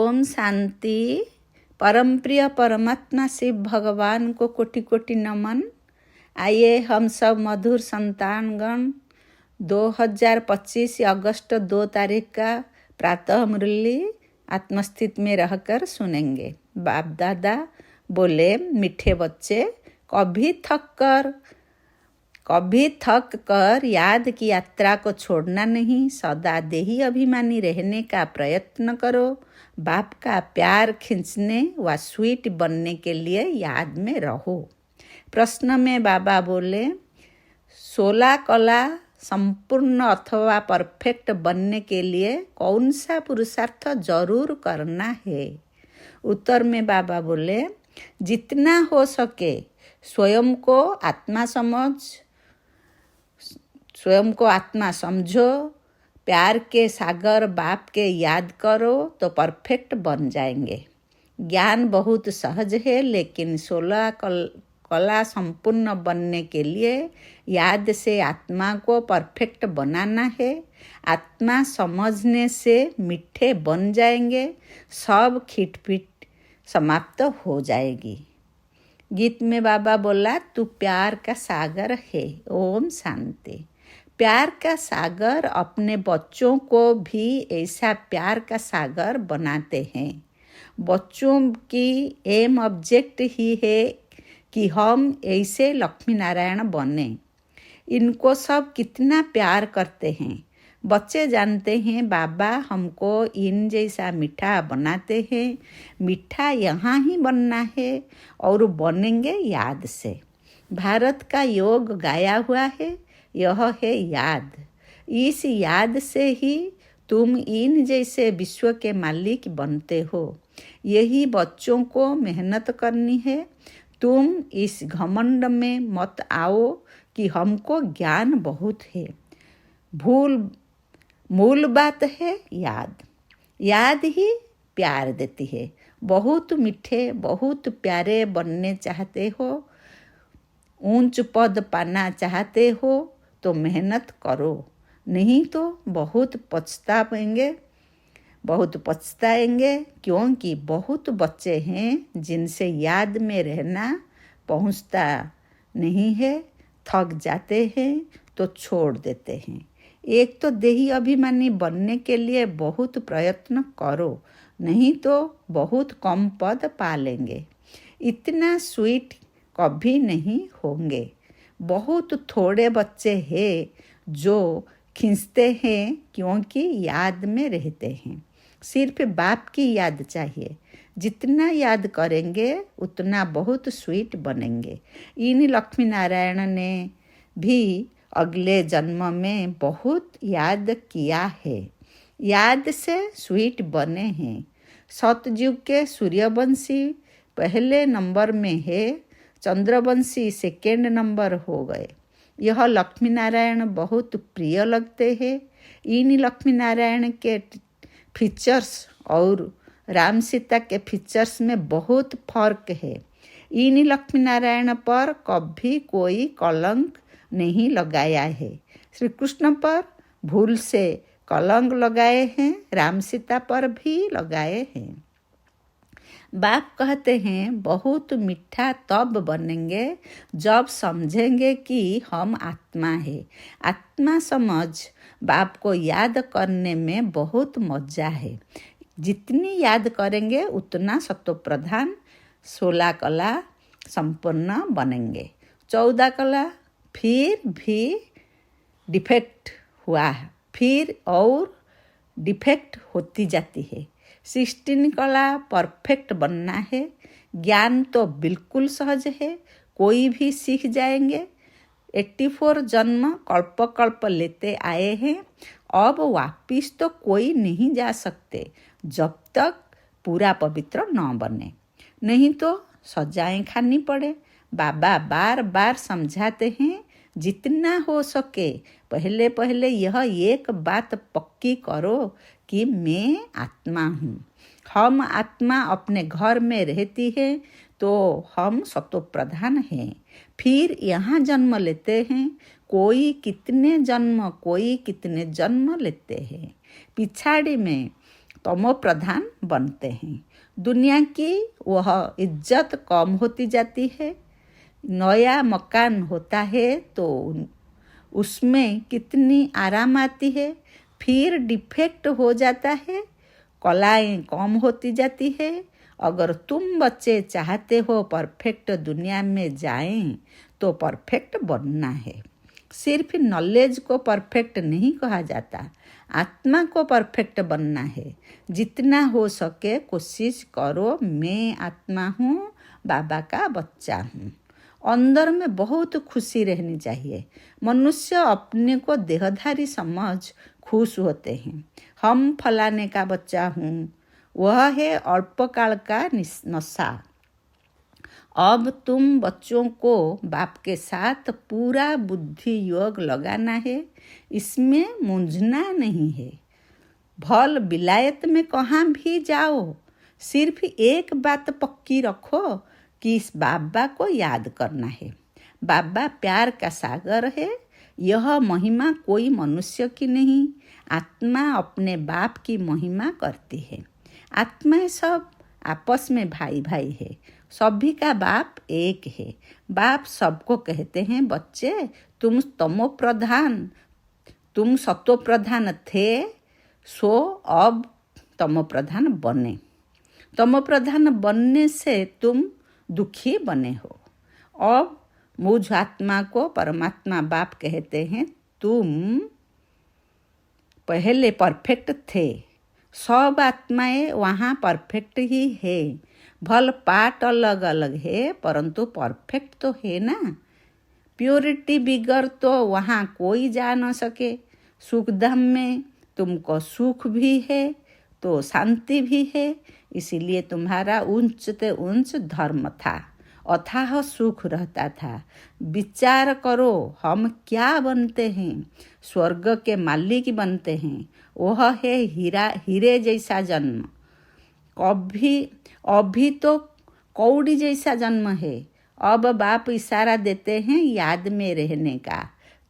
ओम शांति। परम प्रिय परमात्मा शिव भगवान को कोटि कोटि नमन। आइए हम सब मधुर संतानगण 2025 अगस्त 2 तारीख का प्रातः मुरली आत्मस्थित में रहकर सुनेंगे। बाप दादा बोले, मीठे बच्चे, कभी थक कर याद की यात्रा को छोड़ना नहीं, सदा देही अभिमानी रहने का प्रयत्न करो। बाप का प्यार खींचने व स्वीट बनने के लिए याद में रहो। प्रश्न में बाबा बोले, 16 कला संपूर्ण अथवा परफेक्ट बनने के लिए कौन सा पुरुषार्थ जरूर करना है? उत्तर में बाबा बोले, जितना हो सके स्वयं को आत्मा समझो, प्यार के सागर बाप के याद करो तो परफेक्ट बन जाएंगे। ज्ञान बहुत सहज है, लेकिन 16 कला संपूर्ण बनने के लिए याद से आत्मा को परफेक्ट बनाना है। आत्मा समझने से मीठे बन जाएंगे, सब खिटपिट समाप्त हो जाएगी। गीत में बाबा बोला, तू प्यार का सागर है। ओम शांति। प्यार का सागर अपने बच्चों को भी ऐसा प्यार का सागर बनाते हैं। बच्चों की एम ऑब्जेक्ट ही है कि हम ऐसे लक्ष्मी नारायण बने। इनको सब कितना प्यार करते हैं। बच्चे जानते हैं बाबा हमको इन जैसा मीठा बनाते हैं। मीठा यहाँ ही बनना है और बनेंगे याद से। भारत का योग गाया हुआ है, यह है याद। इस याद से ही तुम इन जैसे विश्व के मालिक बनते हो। यही बच्चों को मेहनत करनी है। तुम इस घमंड में मत आओ कि हमको ज्ञान बहुत है। मूल बात है याद। याद ही प्यार देती है। बहुत मीठे, बहुत प्यारे बनने चाहते हो, ऊंच पद पाना चाहते हो तो मेहनत करो, नहीं तो बहुत पछताएंगे, क्योंकि बहुत बच्चे हैं जिनसे याद में रहना पहुंचता नहीं है, थक जाते हैं तो छोड़ देते हैं। एक तो देही अभिमानी बनने के लिए बहुत प्रयत्न करो, नहीं तो बहुत कम पद पा लेंगे। इतना स्वीट कभी नहीं होंगे। बहुत थोड़े बच्चे हैं जो खींचते हैं क्योंकि याद में रहते हैं। सिर्फ बाप की याद चाहिए। जितना याद करेंगे उतना बहुत स्वीट बनेंगे। इन लक्ष्मी नारायण ने भी अगले जन्म में बहुत याद किया है, याद से स्वीट बने हैं। सतयुग के सूर्यवंशी पहले नंबर में है, चंद्रवंशी सेकेंड नंबर हो गए। यह लक्ष्मी नारायण बहुत प्रिय लगते हैं। इन लक्ष्मी नारायण के फीचर्स और राम सीता के फीचर्स में बहुत फर्क है। इन लक्ष्मी नारायण पर कभी कोई कलंक नहीं लगाया है। श्री कृष्ण पर भूल से कलंक लगाए हैं, राम सीता पर भी लगाए हैं। बाप कहते हैं बहुत मीठा तब बनेंगे जब समझेंगे कि हम आत्मा है। आत्मा समझ बाप को याद करने में बहुत मजा है। जितनी याद करेंगे उतना सत्व प्रधान 16 कला संपन्न बनेंगे। 14 कला फिर भी डिफेक्ट हुआ, फिर और डिफेक्ट होती जाती है। 16 कला परफेक्ट बनना है। ज्ञान तो बिल्कुल सहज है, कोई भी सीख जाएंगे। 84 जन्म कल्प लेते आए हैं, अब वापिस तो कोई नहीं जा सकते जब तक पूरा पवित्र न बने, नहीं तो सजाएं खानी पड़े। बाबा बार बार समझाते हैं, जितना हो सके पहले यह एक बात पक्की करो कि मैं आत्मा हूँ। हम आत्मा अपने घर में रहती है तो हम सत्व प्रधान हैं। फिर यहाँ जन्म लेते हैं, कोई कितने जन्म लेते हैं। पिछाड़ी में तमो प्रधान बनते हैं। दुनिया की वह इज्जत कम होती जाती है। नया मकान होता है तो उसमें कितनी आराम आती है, फिर डिफेक्ट हो जाता है, कलाएं कम होती जाती है। अगर तुम बच्चे चाहते हो परफेक्ट दुनिया में जाएं तो परफेक्ट बनना है। सिर्फ नॉलेज को परफेक्ट नहीं कहा जाता, आत्मा को परफेक्ट बनना है। जितना हो सके कोशिश करो, मैं आत्मा हूँ, बाबा का बच्चा हूँ। अंदर में बहुत खुशी रहनी चाहिए। मनुष्य अपने को देहधारी समझ खुश होते हैं। हम फलाने का बच्चा हूँ, वह है अल्पकाल का नशा। अब तुम बच्चों को बाप के साथ पूरा बुद्धि योग लगाना है, इसमें मूंझना नहीं है। भल विलायत में कहाँ भी जाओ, सिर्फ एक बात पक्की रखो कि इस बाबा को याद करना है। बाबा प्यार का सागर है। यह महिमा कोई मनुष्य की नहीं, आत्मा अपने बाप की महिमा करती है। आत्मा सब आपस में भाई भाई है। सभी का बाप एक है। बाप सबको कहते हैं, बच्चे तुम तमो प्रधान, तुम सत्व प्रधान थे, सो अब तमो प्रधान बने। तमो प्रधान बनने से तुम दुखी बने हो। अब मुझ आत्मा को परमात्मा बाप कहते हैं, तुम पहले परफेक्ट थे। सब आत्माएं वहाँ परफेक्ट ही है। भल पार्ट अलग अलग है, परंतु परफेक्ट तो है ना। प्योरिटी बिगर तो वहाँ कोई जा न सके। सुखधाम में तुमको सुख भी है तो शांति भी है। इसीलिए तुम्हारा उच्च ते उच्च धर्म था, अथाह सुख रहता था। विचार करो, हम क्या बनते हैं? स्वर्ग के मालिक बनते हैं। वह है हीरे जैसा जन्म। अभी तो कौड़ी जैसा जन्म है। अब बाप इशारा देते हैं याद में रहने का।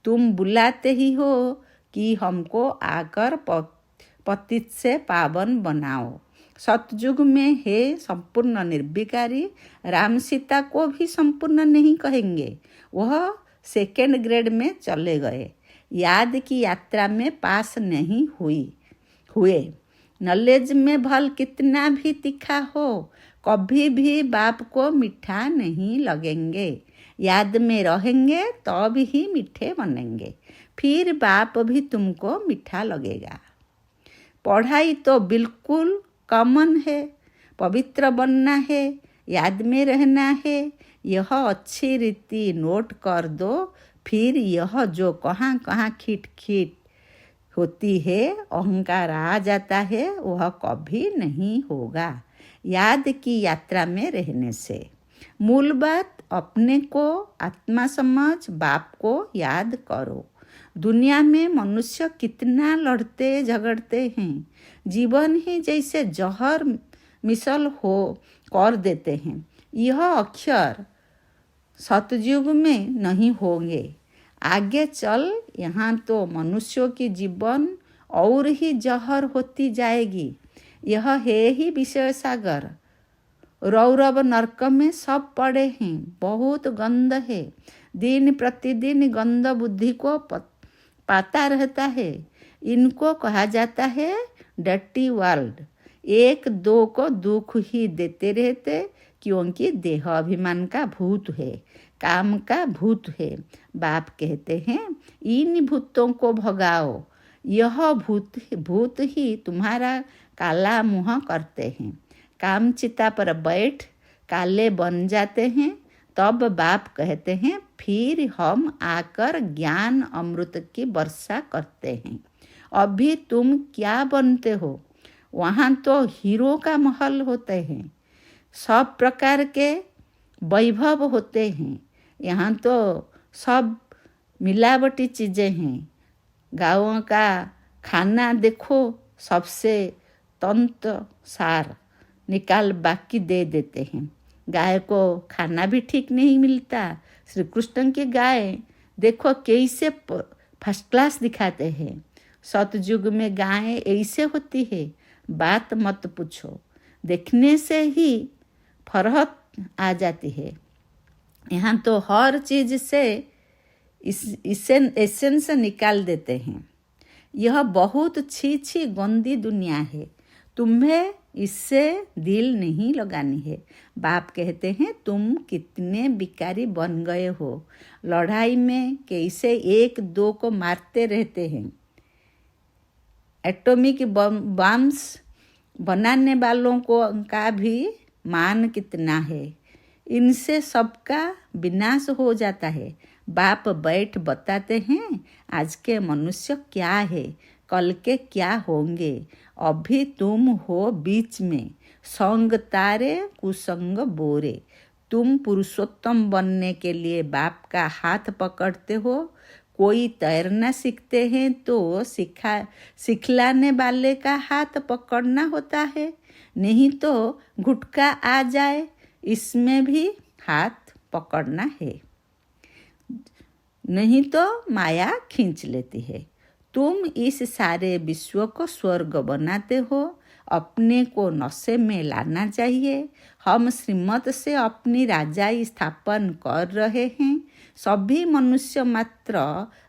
तुम बुलाते ही हो कि हमको आकर पतित से पावन बनाओ। सतयुग में है संपूर्ण निर्विकारी। राम सीता को भी संपूर्ण नहीं कहेंगे, वह सेकेंड ग्रेड में चले गए। याद की यात्रा में पास नहीं हुए। नॉलेज में भल कितना भी तीखा हो, कभी भी बाप को मीठा नहीं लगेंगे। याद में रहेंगे तब ही मीठे बनेंगे, फिर बाप भी तुमको मीठा लगेगा। पढ़ाई तो बिल्कुल कॉमन है। पवित्र बनना है, याद में रहना है। यह अच्छी रीति नोट कर दो, फिर यह जो कहाँ कहाँ खीट खीट होती है, अहंकार आ जाता है, वह कभी नहीं होगा याद की यात्रा में रहने से। मूल बात, अपने को आत्मा समझ बाप को याद करो। दुनिया में मनुष्य कितना लड़ते झगड़ते हैं। जीवन ही जैसे जहर मिसल हो कर देते हैं। यह अक्षर सतयुग में नहीं होंगे। आगे चल यहाँ तो मनुष्यों की जीवन और ही जहर होती जाएगी। यह है ही विषय सागर। रौरव नरक में सब पड़े हैं, बहुत गंध है। दिन प्रतिदिन गंध बुद्धि को पाता रहता है। इनको कहा जाता है डर्टी वर्ल्ड। एक दो को दुख ही देते रहते, क्योंकि देह अभिमान का भूत है, काम का भूत है। बाप कहते हैं इन भूतों को भगाओ। यह भूत ही तुम्हारा काला मुँह करते हैं। काम चिता पर बैठ काले बन जाते हैं। तब बाप कहते हैं फिर हम आकर ज्ञान अमृत की वर्षा करते हैं। अभी तुम क्या बनते हो? वहाँ तो हीरो का महल होते हैं, सब प्रकार के वैभव होते हैं। यहाँ तो सब मिलावटी चीज़ें हैं। गाँवों का खाना देखो, सबसे तंत्र सार निकाल बाकी दे देते हैं। गाय को खाना भी ठीक नहीं मिलता। श्री कृष्ण की गाय देखो कैसे फर्स्ट क्लास दिखाते हैं। सतयुग में गाय ऐसे होती है, बात मत पूछो, देखने से ही फरहत आ जाती है। यहाँ तो हर चीज़ से एसेंस निकाल देते हैं। यह बहुत छी गंदी दुनिया है, तुम्हें इससे दिल नहीं लगानी है। बाप कहते हैं तुम कितने बिकारी बन गए हो, लड़ाई में कैसे एक दो को मारते रहते हैं। एटॉमिक बम्स बनाने वालों को का भी मान कितना है, इनसे सबका विनाश हो जाता है। बाप बैठ बताते हैं आज के मनुष्य क्या है, कल के क्या होंगे। अभी तुम हो बीच में, संग तारे कुसंग बोरे। तुम पुरुषोत्तम बनने के लिए बाप का हाथ पकड़ते हो। कोई तैरना सीखते हैं तो सिखलाने वाले का हाथ पकड़ना होता है, नहीं तो घुटका आ जाए इसमें भी हाथ पकड़ना है, नहीं तो माया खींच लेती है। तुम इस सारे विश्व को स्वर्ग बनाते हो, अपने को नशे में लाना चाहिए। हम श्रीमत से अपनी राजाई स्थापन कर रहे हैं। सभी मनुष्य मात्र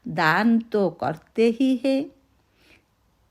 दान तो करते ही हैं,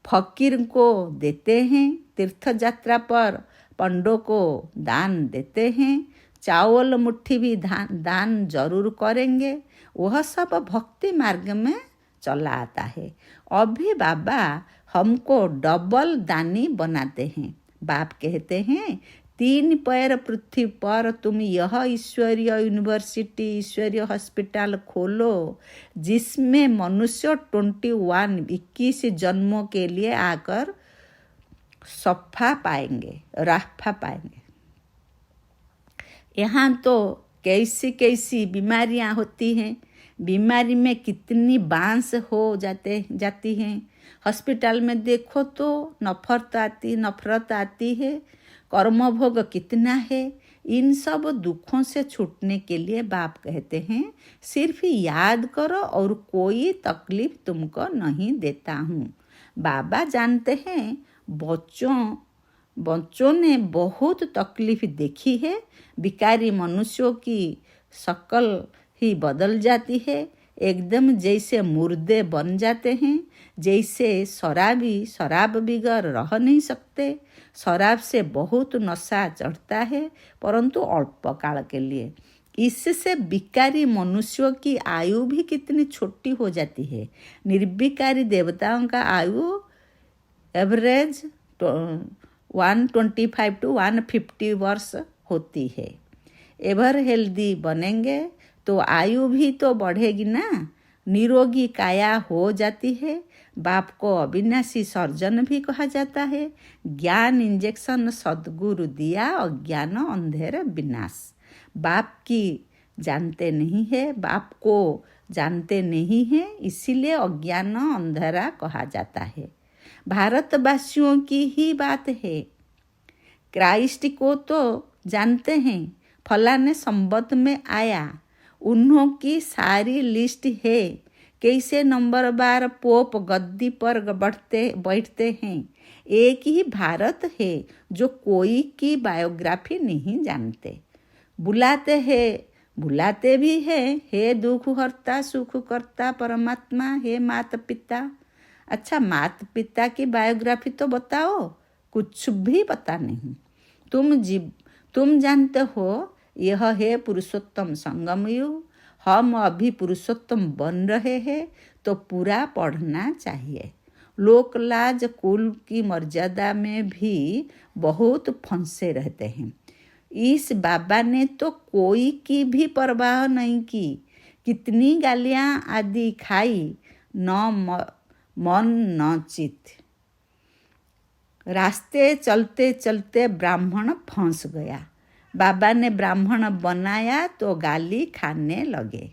फकीर को देते हैं, तीर्थ यात्रा पर पंडों को दान देते हैं, चावल मुट्ठी भी दान जरूर करेंगे। वह सब भक्ति मार्ग में चला आता है। अभी बाबा हमको डबल दानी बनाते हैं। बाप कहते हैं 3 पैर पृथ्वी पर तुम यह ईश्वरीय यूनिवर्सिटी, ईश्वरीय हॉस्पिटल खोलो, जिसमें मनुष्य 21 जन्मों के लिए आकर सफा पाएंगे, राफा पाएंगे। यहाँ तो कैसी कैसी बीमारियाँ होती हैं, बीमारी में कितनी बांस हो जाती हैं। हॉस्पिटल में देखो तो नफरत आती है, कर्म भोग कितना है। इन सब दुखों से छूटने के लिए बाप कहते हैं सिर्फ याद करो और कोई तकलीफ तुमको नहीं देता हूँ। बाबा जानते हैं बच्चों ने बहुत तकलीफ देखी है। बिकारी मनुष्यों की शक्ल ही बदल जाती है, एकदम जैसे मुर्दे बन जाते हैं। जैसे शराब बिगर रह नहीं सकते। शराब से बहुत नशा चढ़ता है, परंतु अल्प काल के लिए। इससे बिकारी मनुष्यों की आयु भी कितनी छोटी हो जाती है। निर्विकारी देवताओं का आयु एवरेज 125 to 150 वर्ष होती है। एवर हेल्दी बनेंगे तो आयु भी तो बढ़ेगी ना, निरोगी काया हो जाती है। बाप को अविनाशी सर्जन भी कहा जाता है। ज्ञान इंजेक्शन सद्गुरु दिया, अज्ञान अंधेर विनाश। बाप की जानते नहीं है, बाप को जानते नहीं है, इसीलिए अज्ञान अंधेरा कहा जाता है। भारतवासियों की ही बात है। क्राइस्ट को तो जानते हैं, फलाने संबत में आया, उन्हों की सारी लिस्ट है। कैसे नंबर बार पोप गद्दी पर बैठते हैं। एक ही भारत है जो कोई की बायोग्राफी नहीं जानते। बुलाते भी हैं, हे दुख हरता सुख करता परमात्मा, हे माता पिता। अच्छा, माता पिता की बायोग्राफी तो बताओ, कुछ भी पता नहीं। तुम जानते हो यह है पुरुषोत्तम संगम युग। हम अभी पुरुषोत्तम बन रहे हैं तो पूरा पढ़ना चाहिए। लोकलाज कुल की मर्यादा में भी बहुत फंसे रहते हैं। इस बाबा ने तो कोई की भी परवाह नहीं की। कितनी गालियाँ आदि खाई, न मन न चित। रास्ते चलते चलते ब्राह्मण फंस गया। बाबा ने ब्राह्मण बनाया तो गाली खाने लगे।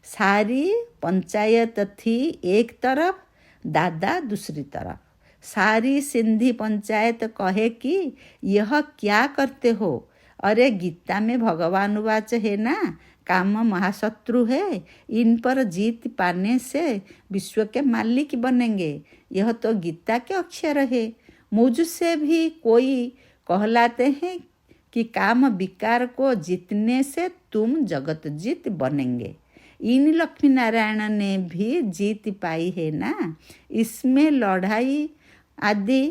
सारी पंचायत थी एक तरफ, दादा दूसरी तरफ। सारी सिंधी पंचायत कहे कि यह क्या करते हो। अरे गीता में भगवान वाच है ना, काम महाशत्रु है, इन पर जीत पाने से विश्व के मालिक बनेंगे। यह तो गीता के अक्षर है। मुझसे भी कोई कहलाते हैं कि काम विकार को जीतने से तुम जगत जीत बनेंगे। इन लक्ष्मी नारायण ने भी जीत पाई है ना, इसमें लड़ाई आदि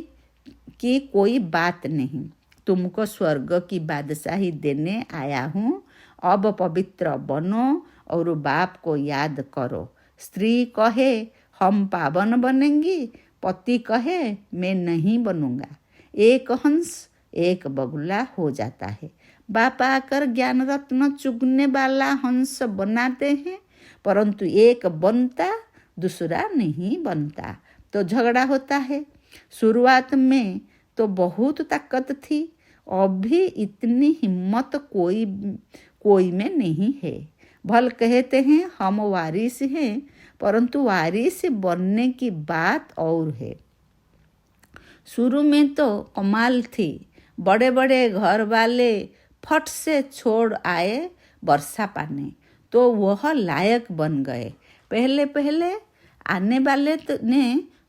की कोई बात नहीं। तुमको स्वर्ग की बादशाही देने आया हूँ। अब पवित्र बनो और बाप को याद करो। स्त्री कहे हम पावन बनेंगी, पति कहे मैं नहीं बनूंगा। एक हंस एक बगुला हो जाता है। बाप आकर ज्ञान रत्न चुगने वाला हंस बनाते हैं, परंतु एक बनता दूसरा नहीं बनता तो झगड़ा होता है। शुरुआत में तो बहुत ताकत थी, अभी इतनी हिम्मत कोई में नहीं है। भल कहते हैं हम वारिस हैं, परंतु वारिस बनने की बात और है। शुरू में तो कमाल थी, बड़े बड़े घर वाले फट से छोड़ आए वर्षा पाने, तो वह लायक बन गए। पहले पहले आने वाले ने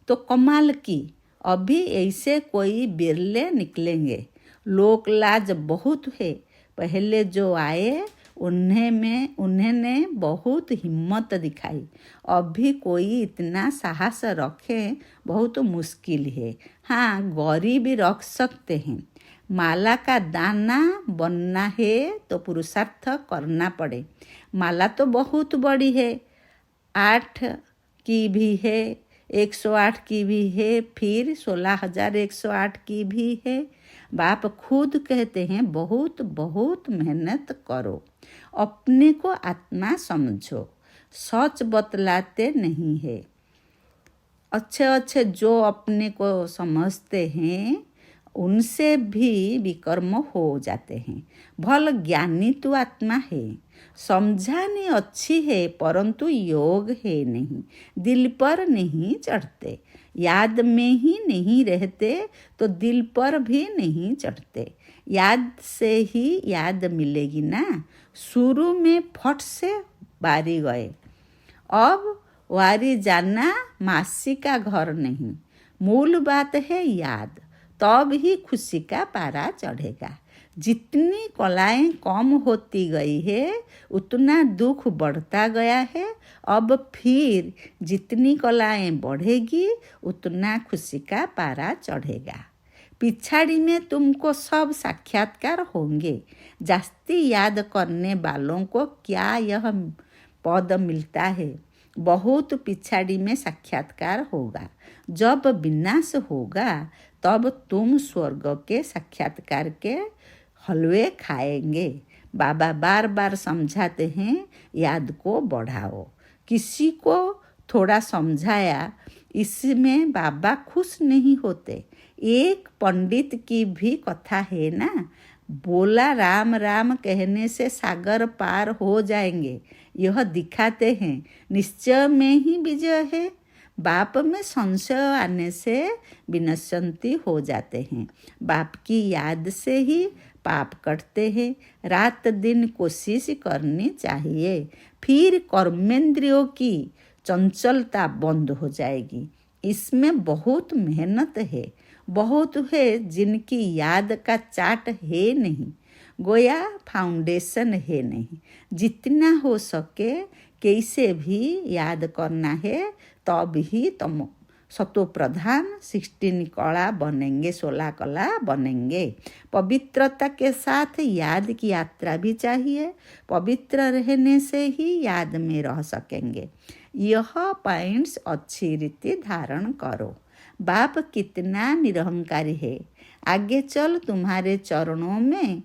तो कमाल की, अभी ऐसे कोई बिरले निकलेंगे। लोक लाज बहुत है। पहले जो आए उन्होंने बहुत हिम्मत दिखाई, अभी कोई इतना साहस रखे बहुत मुश्किल है। हाँ, गौरी भी रख सकते हैं। माला का दाना बनना है तो पुरुषार्थ करना पड़े। माला तो बहुत बड़ी है, 8 की भी है, 108 की भी है, फिर 16,108 की भी है। बाप खुद कहते हैं बहुत बहुत मेहनत करो, अपने को आत्मा समझो, सच बतलाते नहीं है। अच्छे अच्छे जो अपने को समझते हैं उनसे भी विकर्म हो जाते हैं। भल ज्ञानी तो आत्मा है, समझानी अच्छी है, परंतु योग है नहीं, दिल पर नहीं चढ़ते। याद में ही नहीं रहते तो दिल पर भी नहीं चढ़ते। याद से ही याद मिलेगी ना। शुरू में फट से बारी गए, अब वारी जाना मासी का घर नहीं। मूल बात है याद, तब ही खुशी का पारा चढ़ेगा। जितनी कलाएं कम होती गई है उतना दुख बढ़ता गया है। अब फिर जितनी कलाएं बढ़ेगी उतना खुशी का पारा चढ़ेगा। पिछाड़ी में तुमको सब साक्षात्कार होंगे। जास्ती याद करने वालों को क्या यह पद मिलता है? बहुत पिछाड़ी में साक्षात्कार होगा। जब विनाश होगा तब तुम स्वर्ग के साक्षात्कार के हलवे खाएंगे। बाबा बार बार समझाते हैं याद को बढ़ाओ। किसी को थोड़ा समझाया, इसमें बाबा खुश नहीं होते। एक पंडित की भी कथा है ना, बोला राम राम कहने से सागर पार हो जाएंगे। यह दिखाते हैं निश्चय में ही विजय है। बाप में संशय आने से विनश्यंती हो जाते हैं। बाप की याद से ही पाप कटते हैं। रात दिन कोशिश करनी चाहिए, फिर कर्मेंद्रियों की चंचलता बंद हो जाएगी। इसमें बहुत मेहनत है। बहुत है जिनकी याद का चाट है नहीं, गोया फाउंडेशन है नहीं। जितना हो सके कैसे भी याद करना है, तब ही तुम सतो प्रधान 16 कला बनेंगे, 16 कला बनेंगे। पवित्रता के साथ याद की यात्रा भी चाहिए। पवित्र रहने से ही याद में रह सकेंगे। यह पॉइंट्स अच्छी रीति धारण करो। बाप कितना निरहंकारी है। आगे चल तुम्हारे चरणों में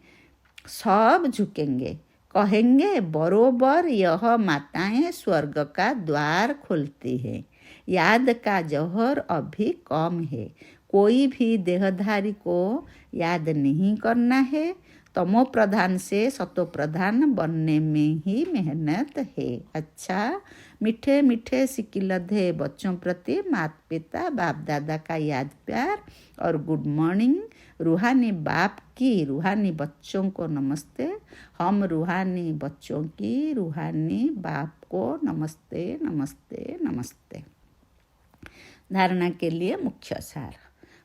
सब झुकेंगे, कहेंगे बरोबर यह माताएं स्वर्ग का द्वार खोलती हैं। याद का जौहर अभी कम है। कोई भी देहधारी को याद नहीं करना है। तमो प्रधान से सतो प्रधान बनने में ही मेहनत है। अच्छा, मीठे मीठे सिकिलधे बच्चों प्रति माता पिता बाप दादा का याद प्यार और गुड मॉर्निंग। रूहानी बाप की रूहानी बच्चों को नमस्ते। हम रूहानी बच्चों की रूहानी बाप को नमस्ते नमस्ते नमस्ते। धारणा के लिए मुख्य सार।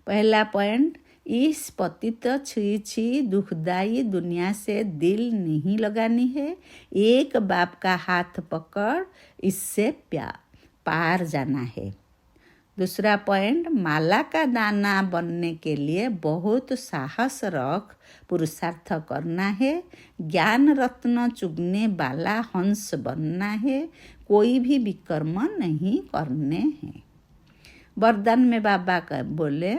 पहला पॉइंट, इस पतित छी छी दुखदाई दुनिया से दिल नहीं लगानी है। एक बाप का हाथ पकड़ इससे पार जाना है। दूसरा पॉइंट, माला का दाना बनने के लिए बहुत साहस रख पुरुषार्थ करना है। ज्ञान रत्न चुगने वाला हंस बनना है। कोई भी विकर्म नहीं करने हैं। वरदान में बाबा का बोले,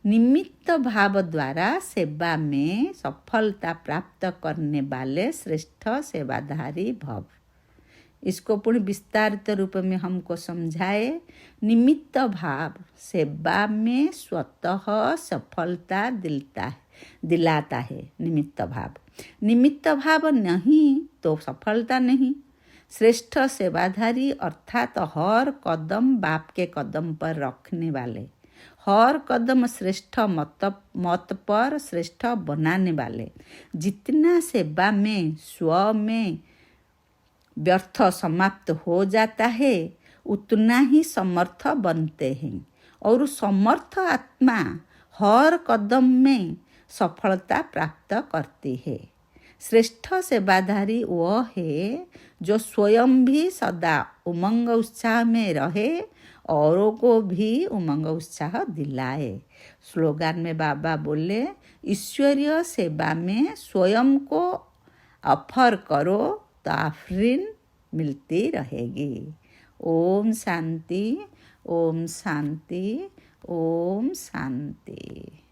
निमित्त भाव द्वारा सेवा में सफलता प्राप्त करने वाले श्रेष्ठ सेवाधारी भव। इसको पूर्ण विस्तारित रूप में हमको समझाए। निमित्त भाव सेवा में स्वतः सफलता दिलाता है। निमित्त भाव नहीं तो सफलता नहीं। श्रेष्ठ सेवाधारी अर्थात हर कदम बाप के कदम पर रखने वाले, हर कदम श्रेष्ठ मत पर श्रेष्ठ बनाने वाले। जितना सेवा में स्व में व्यर्थ समाप्त हो जाता है उतना ही समर्थ बनते हैं, और समर्थ आत्मा हर कदम में सफलता प्राप्त करती है। श्रेष्ठ सेवाधारी वह है जो स्वयं भी सदा उमंग उत्साह में रहे, औरों को भी उमंग उत्साह दिलाए। स्लोगन में बाबा बोले, ईश्वरीय सेवा में स्वयं को ऑफर करो तो आफरीन मिलती रहेगी। ओम शांति, ओम शांति, ओम शांति।